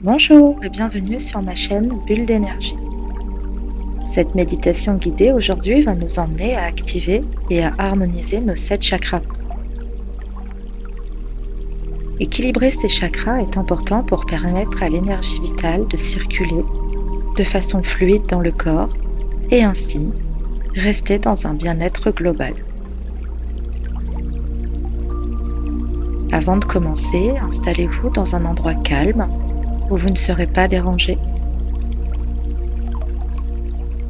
Bonjour et bienvenue sur ma chaîne Bulle d'énergie. Cette méditation guidée aujourd'hui va nous emmener à activer et à harmoniser nos 7 chakras. Équilibrer ces chakras est important pour permettre à l'énergie vitale de circuler de façon fluide dans le corps et ainsi rester dans un bien-être global. Avant de commencer, installez-vous dans un endroit calme où vous ne serez pas dérangé.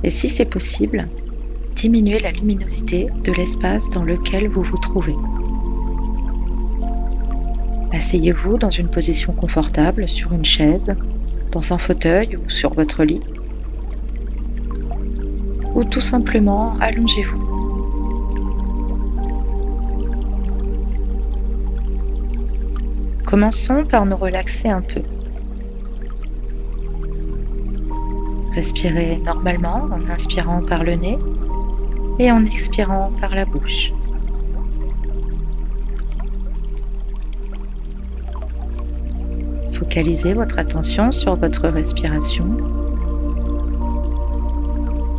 Et si c'est possible, diminuez la luminosité de l'espace dans lequel vous vous trouvez. Asseyez-vous dans une position confortable sur une chaise, dans un fauteuil ou sur votre lit. Ou tout simplement allongez-vous. Commençons par nous relaxer un peu. Respirez normalement en inspirant par le nez et en expirant par la bouche. Focalisez votre attention sur votre respiration.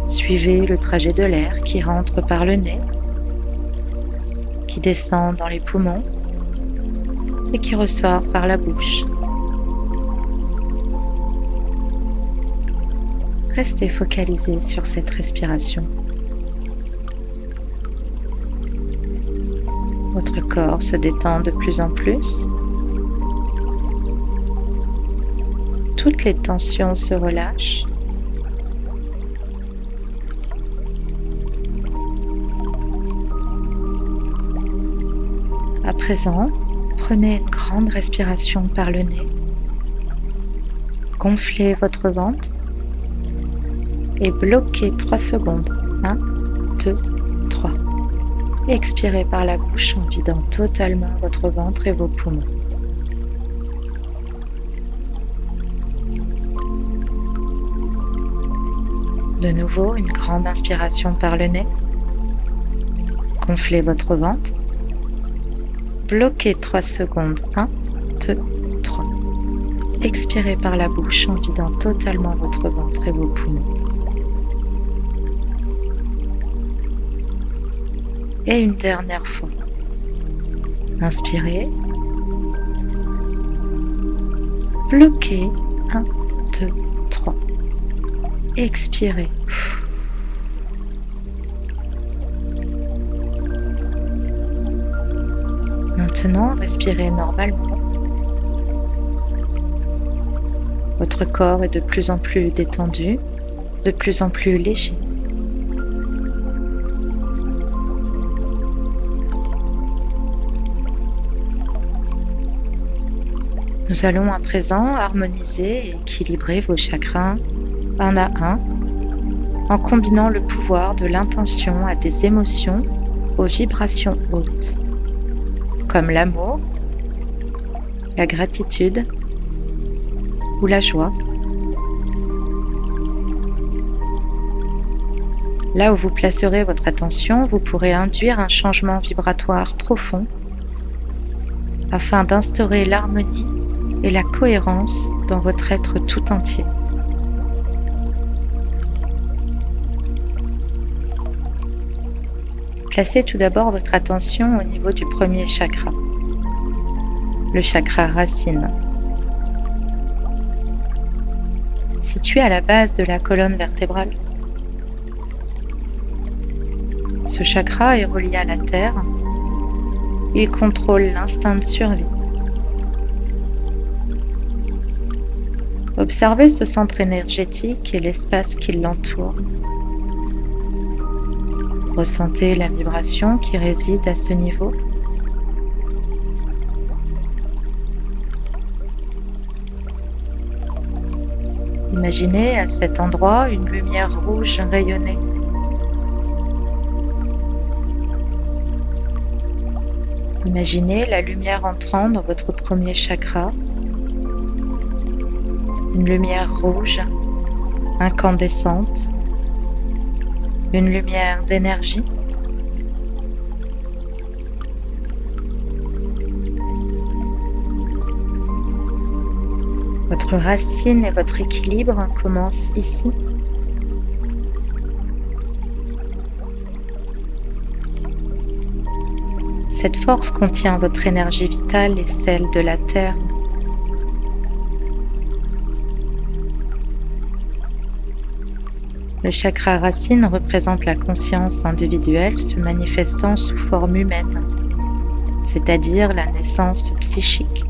Suivez le trajet de l'air qui rentre par le nez, qui descend dans les poumons et qui ressort par la bouche. Restez focalisé sur cette respiration. Votre corps se détend de plus en plus. Toutes les tensions se relâchent. À présent, prenez une grande respiration par le nez. Gonflez votre ventre et bloquez 3 secondes. 1, 2, 3. Expirez par la bouche en vidant totalement votre ventre et vos poumons. De nouveau, une grande inspiration par le nez. Gonflez votre ventre. Bloquez 3 secondes. 1, 2, 3. Expirez par la bouche en vidant totalement votre ventre et vos poumons. Et une dernière fois. Inspirez. Bloquez. 1, 2, 3. Expirez. Maintenant, respirez normalement. Votre corps est de plus en plus détendu, de plus en plus léger. Nous allons à présent harmoniser et équilibrer vos chakras un à un en combinant le pouvoir de l'intention à des émotions aux vibrations hautes, comme l'amour, la gratitude ou la joie. Là où vous placerez votre attention, vous pourrez induire un changement vibratoire profond afin d'instaurer l'harmonie et la cohérence dans votre être tout entier. Placez tout d'abord votre attention au niveau du premier chakra, le chakra racine. Situé à la base de la colonne vertébrale. Ce chakra est relié à la terre. Il contrôle l'instinct de survie. Observez ce centre énergétique et l'espace qui l'entoure. Ressentez la vibration qui réside à ce niveau. Imaginez à cet endroit une lumière rouge rayonnée. Imaginez la lumière entrant dans votre premier chakra. Une lumière rouge, incandescente, une lumière d'énergie. Votre racine et votre équilibre commencent ici. Cette force contient votre énergie vitale et celle de la Terre. Le chakra racine représente la conscience individuelle se manifestant sous forme humaine, c'est-à-dire la naissance psychique.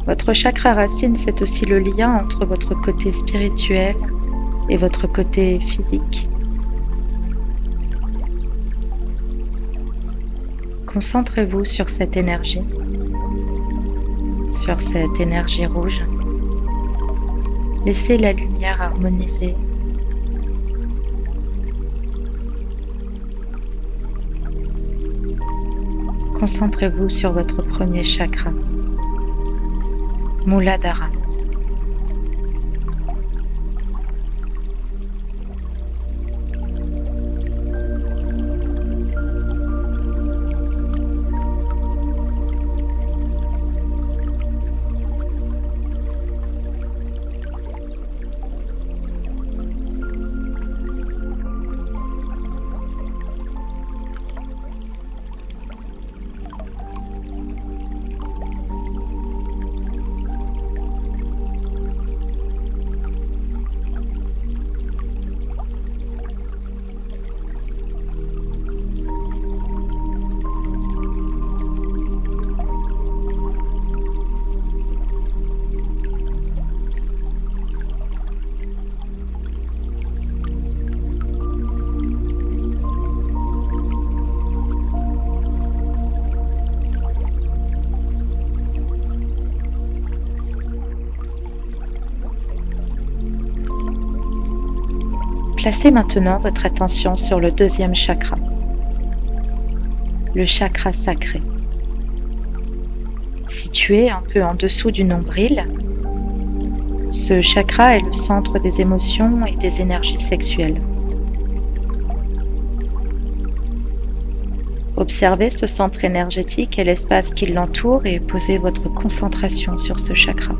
Votre chakra racine, c'est aussi le lien entre votre côté spirituel et votre côté physique. Concentrez-vous sur cette énergie rouge. Laissez la lumière harmoniser. Concentrez-vous sur votre premier chakra, Muladhara. Placez maintenant votre attention sur le deuxième chakra, le chakra sacré. Situé un peu en dessous du nombril, ce chakra est le centre des émotions et des énergies sexuelles. Observez ce centre énergétique et l'espace qui l'entoure et posez votre concentration sur ce chakra.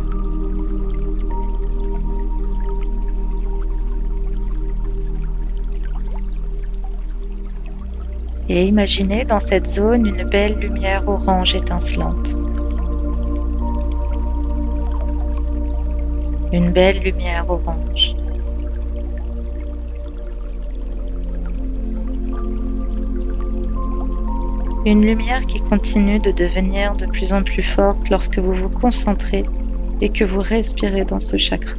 Et imaginez dans cette zone une belle lumière orange étincelante. Une belle lumière orange. Une lumière qui continue de devenir de plus en plus forte lorsque vous vous concentrez et que vous respirez dans ce chakra.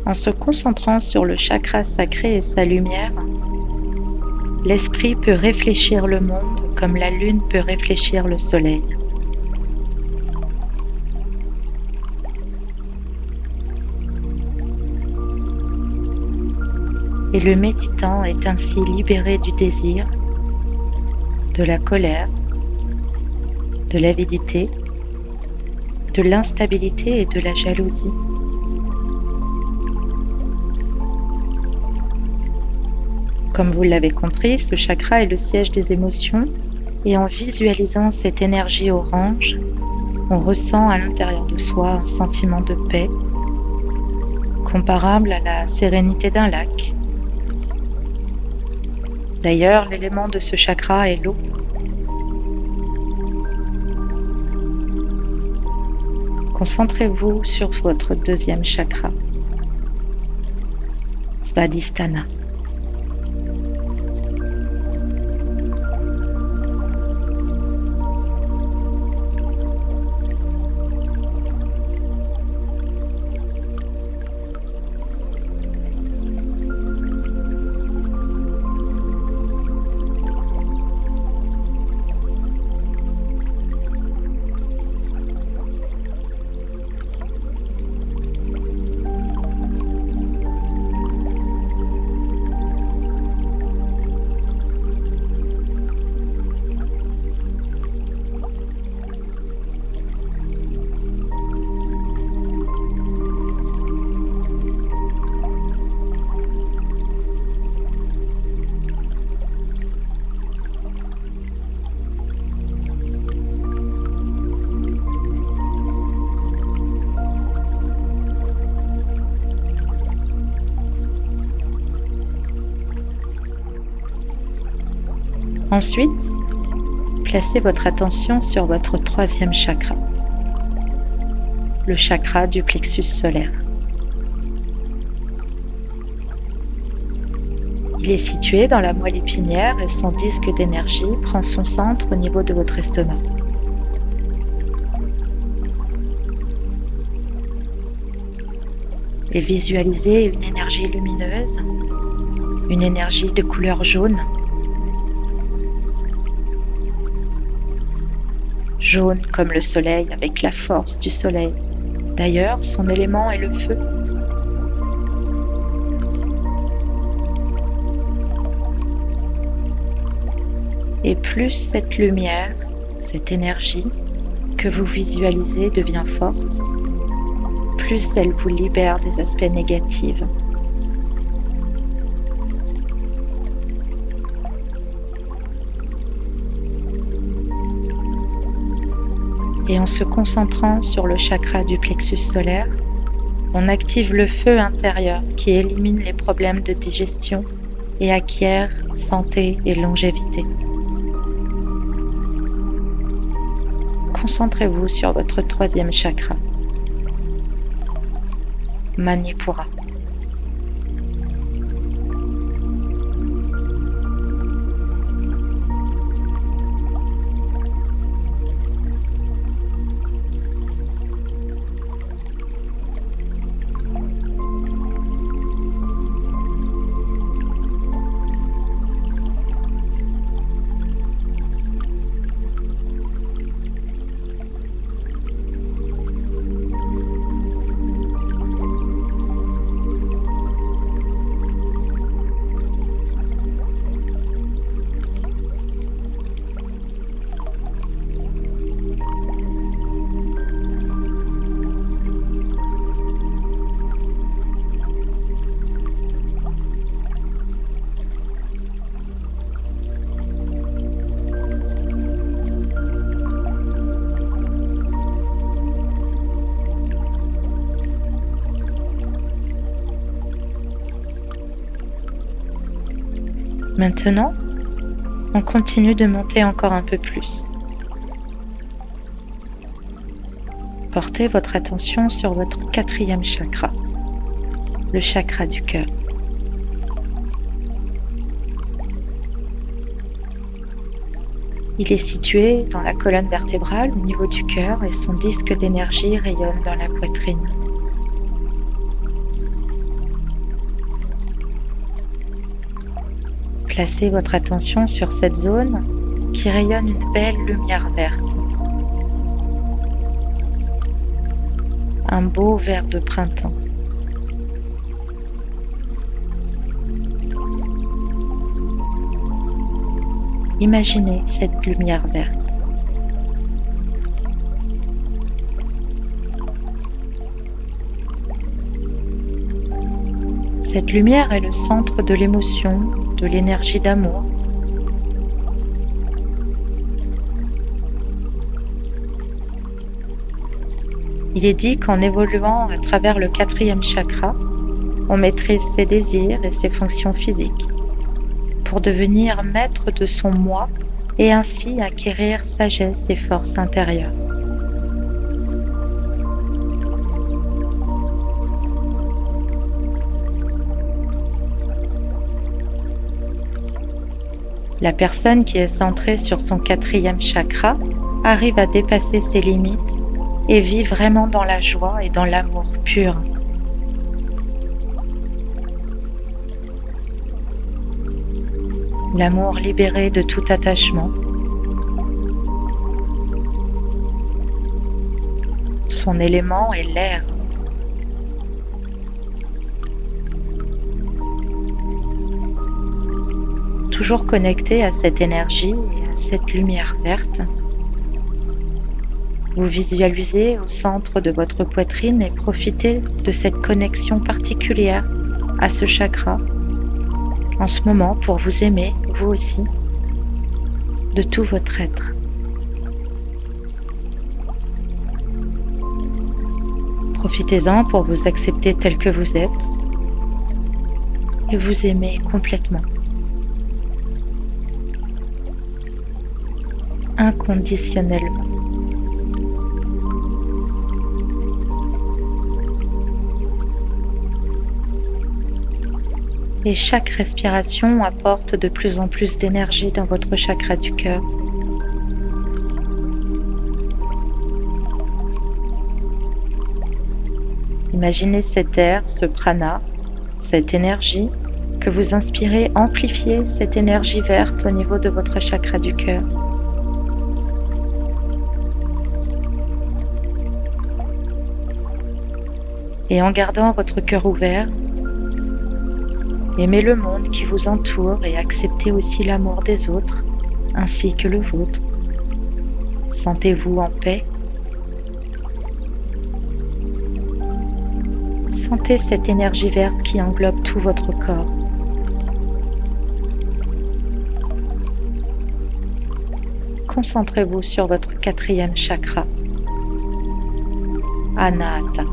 En se concentrant sur le chakra sacré et sa lumière, l'esprit peut réfléchir le monde comme la lune peut réfléchir le soleil. Et le méditant est ainsi libéré du désir, de la colère, de l'avidité, de l'instabilité et de la jalousie. Comme vous l'avez compris, ce chakra est le siège des émotions et en visualisant cette énergie orange, on ressent à l'intérieur de soi un sentiment de paix, comparable à la sérénité d'un lac. D'ailleurs, l'élément de ce chakra est l'eau. Concentrez-vous sur votre deuxième chakra, Svadhisthana. Ensuite, placez votre attention sur votre troisième chakra, le chakra du plexus solaire. Il est situé dans la moelle épinière et son disque d'énergie prend son centre au niveau de votre estomac. Et visualisez une énergie lumineuse, une énergie de couleur jaune. Jaune comme le soleil avec la force du soleil. D'ailleurs, son élément est le feu. Et plus cette lumière, cette énergie que vous visualisez devient forte, plus elle vous libère des aspects négatifs. Et en se concentrant sur le chakra du plexus solaire, on active le feu intérieur qui élimine les problèmes de digestion et acquiert santé et longévité. Concentrez-vous sur votre troisième chakra, Manipura. Maintenant, on continue de monter encore un peu plus. Portez votre attention sur votre quatrième chakra, le chakra du cœur. Il est situé dans la colonne vertébrale au niveau du cœur et son disque d'énergie rayonne dans la poitrine. Placez votre attention sur cette zone qui rayonne une belle lumière verte. Un beau vert de printemps. Imaginez cette lumière verte. Cette lumière est le centre de l'émotion, de l'énergie d'amour. Il est dit qu'en évoluant à travers le quatrième chakra, on maîtrise ses désirs et ses fonctions physiques pour devenir maître de son moi et ainsi acquérir sagesse et force intérieure. La personne qui est centrée sur son quatrième chakra arrive à dépasser ses limites et vit vraiment dans la joie et dans l'amour pur. L'amour libéré de tout attachement. Son élément est l'air. Toujours connecté à cette énergie et à cette lumière verte, vous visualisez au centre de votre poitrine et profitez de cette connexion particulière à ce chakra en ce moment pour vous aimer, vous aussi, de tout votre être. Profitez-en pour vous accepter tel que vous êtes et vous aimer complètement. inconditionnellement. Et chaque respiration apporte de plus en plus d'énergie dans votre chakra du cœur. Imaginez cet air, ce prana, cette énergie que vous inspirez, amplifier cette énergie verte au niveau de votre chakra du cœur. Et en gardant votre cœur ouvert, aimez le monde qui vous entoure et acceptez aussi l'amour des autres ainsi que le vôtre. Sentez-vous en paix. Sentez cette énergie verte qui englobe tout votre corps. Concentrez-vous sur votre 4e chakra, Anahata.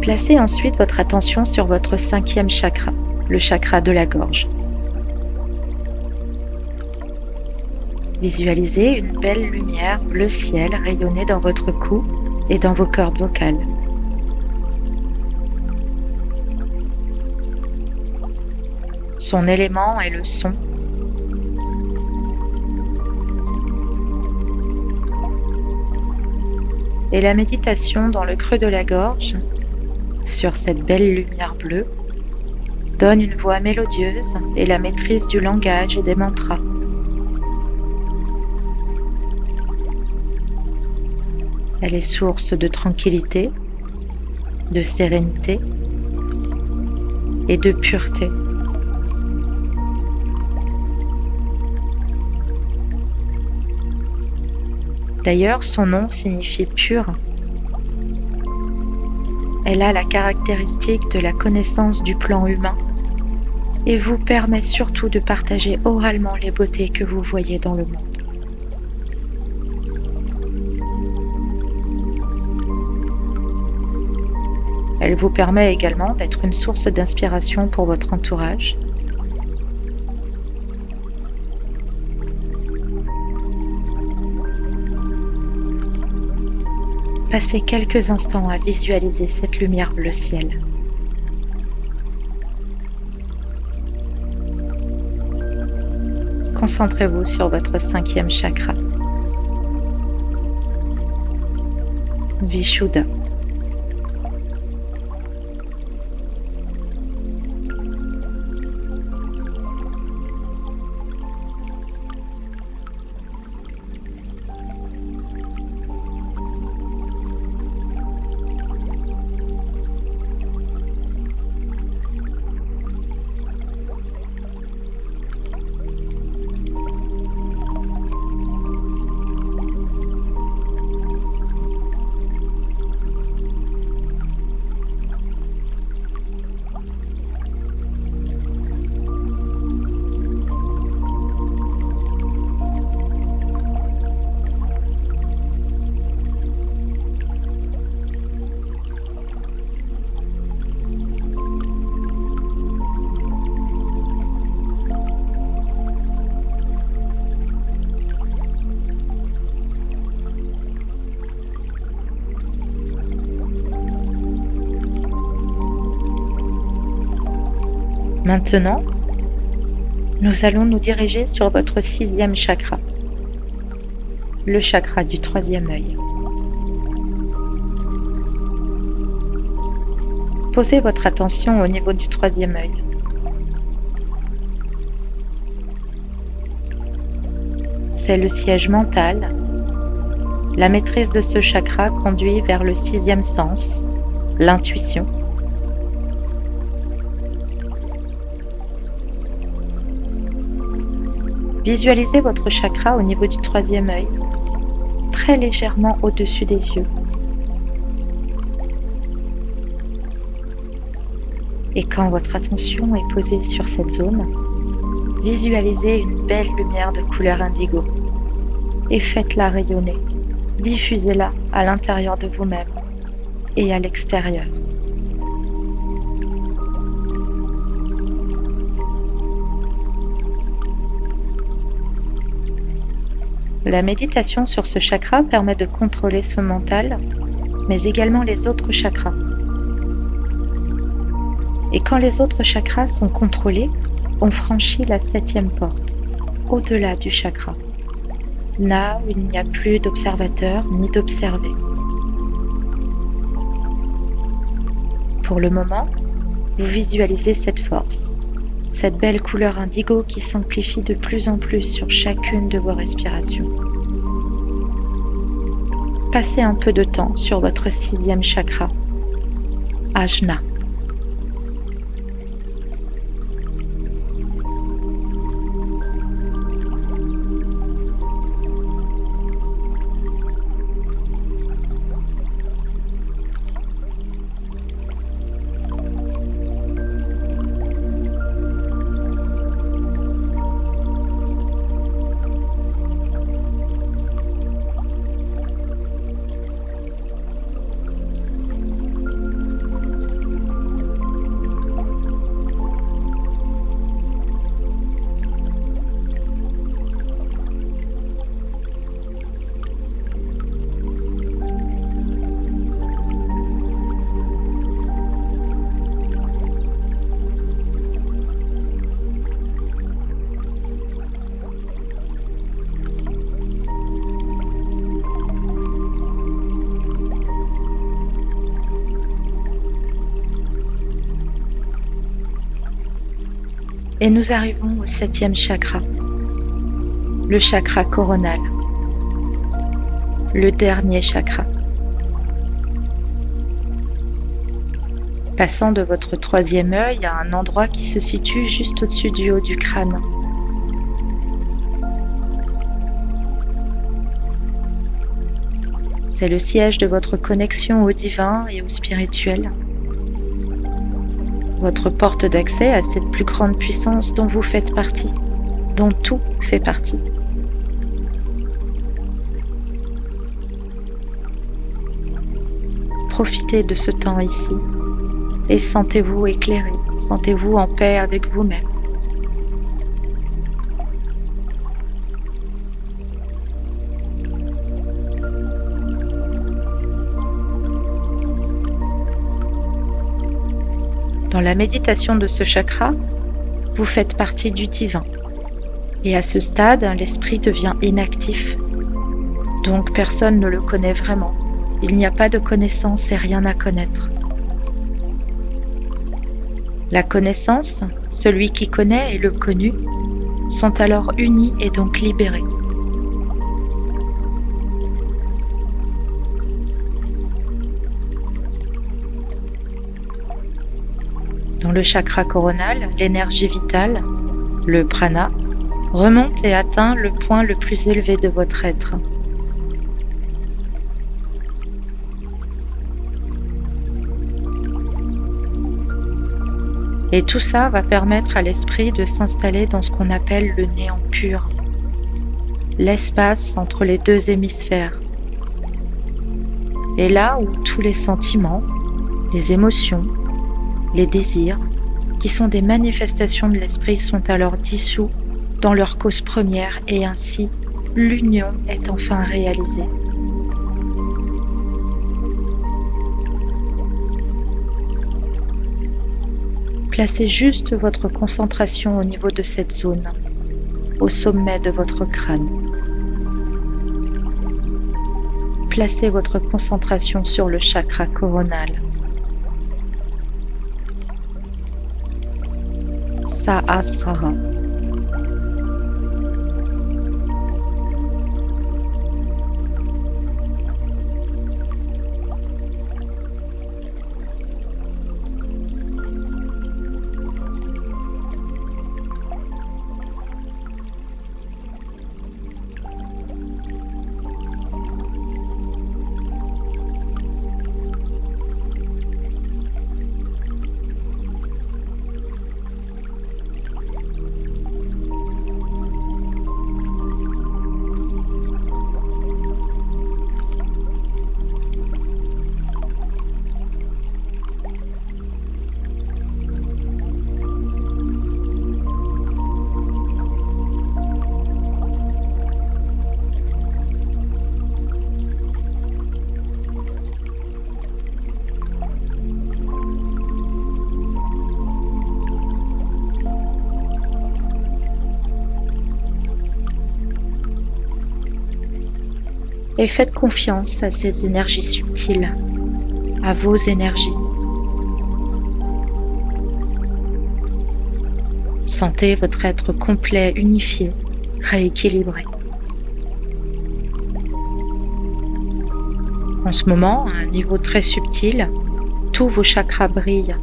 Placez ensuite votre attention sur votre 5e chakra, le chakra de la gorge. Visualisez une belle lumière bleu ciel rayonner dans votre cou et dans vos cordes vocales. Son élément est le son. Et la méditation dans le creux de la gorge, sur cette belle lumière bleue, donne une voix mélodieuse et la maîtrise du langage et des mantras. Elle est source de tranquillité, de sérénité et de pureté. D'ailleurs, son nom signifie pur. Elle a la caractéristique de la connaissance du plan humain et vous permet surtout de partager oralement les beautés que vous voyez dans le monde. Elle vous permet également d'être une source d'inspiration pour votre entourage. Passez quelques instants à visualiser cette lumière bleu ciel. Concentrez-vous sur votre 5e chakra, Vishuddha. Maintenant, Nous allons nous diriger sur votre 6e chakra, le chakra du 3e œil. Posez votre attention au niveau du 3e œil. C'est le siège mental. La maîtrise de ce chakra conduit vers le 6e sens, l'intuition. Visualisez votre chakra au niveau du 3e œil, très légèrement au-dessus des yeux. Et quand votre attention est posée sur cette zone, visualisez une belle lumière de couleur indigo et faites-la rayonner. Diffusez-la à l'intérieur de vous-même et à l'extérieur. La méditation sur ce chakra permet de contrôler son mental, mais également les autres chakras. Et quand les autres chakras sont contrôlés, on franchit la 7e porte, au-delà du chakra. Là où il n'y a plus d'observateur ni d'observé. Pour le moment, vous visualisez cette force, cette belle couleur indigo qui s'amplifie de plus en plus sur chacune de vos respirations. Passez un peu de temps sur votre 6e chakra, Ajna. Et nous arrivons au 7e chakra, le chakra coronal, le dernier chakra. Passant de votre 3e œil à un endroit qui se situe juste au-dessus du haut du crâne. C'est le siège de votre connexion au divin et au spirituel. Votre porte d'accès à cette plus grande puissance dont vous faites partie, dont tout fait partie. Profitez de ce temps ici et sentez-vous éclairé, sentez-vous en paix avec vous-même. Dans la méditation de ce chakra, vous faites partie du divin. Et à ce stade, l'esprit devient inactif. Donc personne ne le connaît vraiment. Il n'y a pas de connaissance et rien à connaître. La connaissance, celui qui connaît et le connu, sont alors unis et donc libérés. Dans le chakra coronal, l'énergie vitale, le prana, remonte et atteint le point le plus élevé de votre être. Et tout ça va permettre à l'esprit de s'installer dans ce qu'on appelle le néant pur, l'espace entre les deux hémisphères. Et là où tous les sentiments, les émotions, les désirs, qui sont des manifestations de l'esprit, sont alors dissous dans leur cause première et ainsi l'union est enfin réalisée. Placez juste votre concentration au niveau de cette zone, au sommet de votre crâne. Placez votre concentration sur le chakra coronal. Sahasrara. Et faites confiance à ces énergies subtiles, à vos énergies. Sentez votre être complet, unifié, rééquilibré. En ce moment, à un niveau très subtil, tous vos chakras brillent.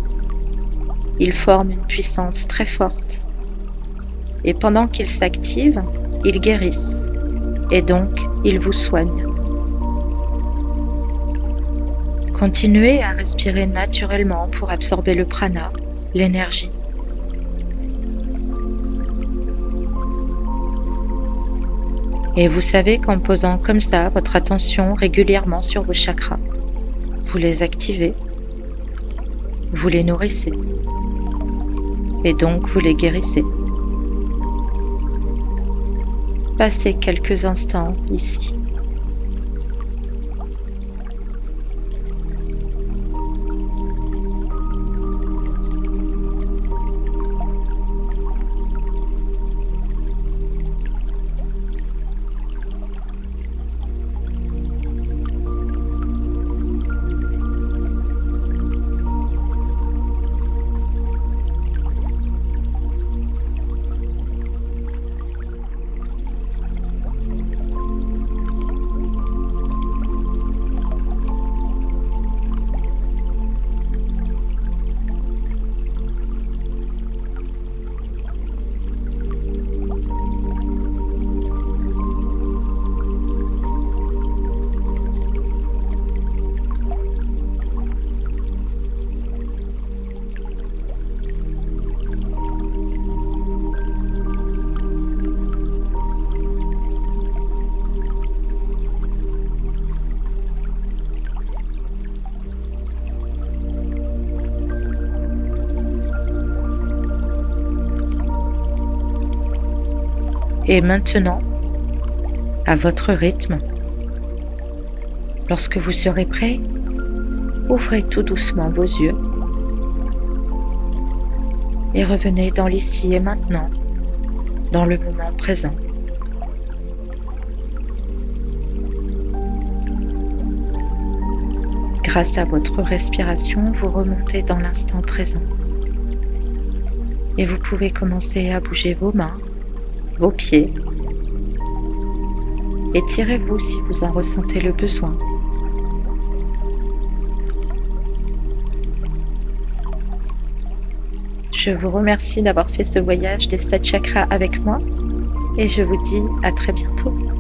Ils forment une puissance très forte. Et pendant qu'ils s'activent, ils guérissent. Et donc, ils vous soignent. Continuez à respirer naturellement pour absorber le prana, l'énergie. Et vous savez qu'en posant comme ça votre attention régulièrement sur vos chakras, vous les activez, vous les nourrissez, et donc vous les guérissez. Passez quelques instants ici. Et maintenant, à votre rythme, lorsque vous serez prêt, ouvrez tout doucement vos yeux et revenez dans l'ici et maintenant, dans le moment présent. Grâce à votre respiration, vous remontez dans l'instant présent. Et vous pouvez commencer à bouger vos mains, vos pieds. Étirez-vous si vous en ressentez le besoin. Je vous remercie d'avoir fait ce voyage des 7 chakras avec moi et je vous dis à très bientôt.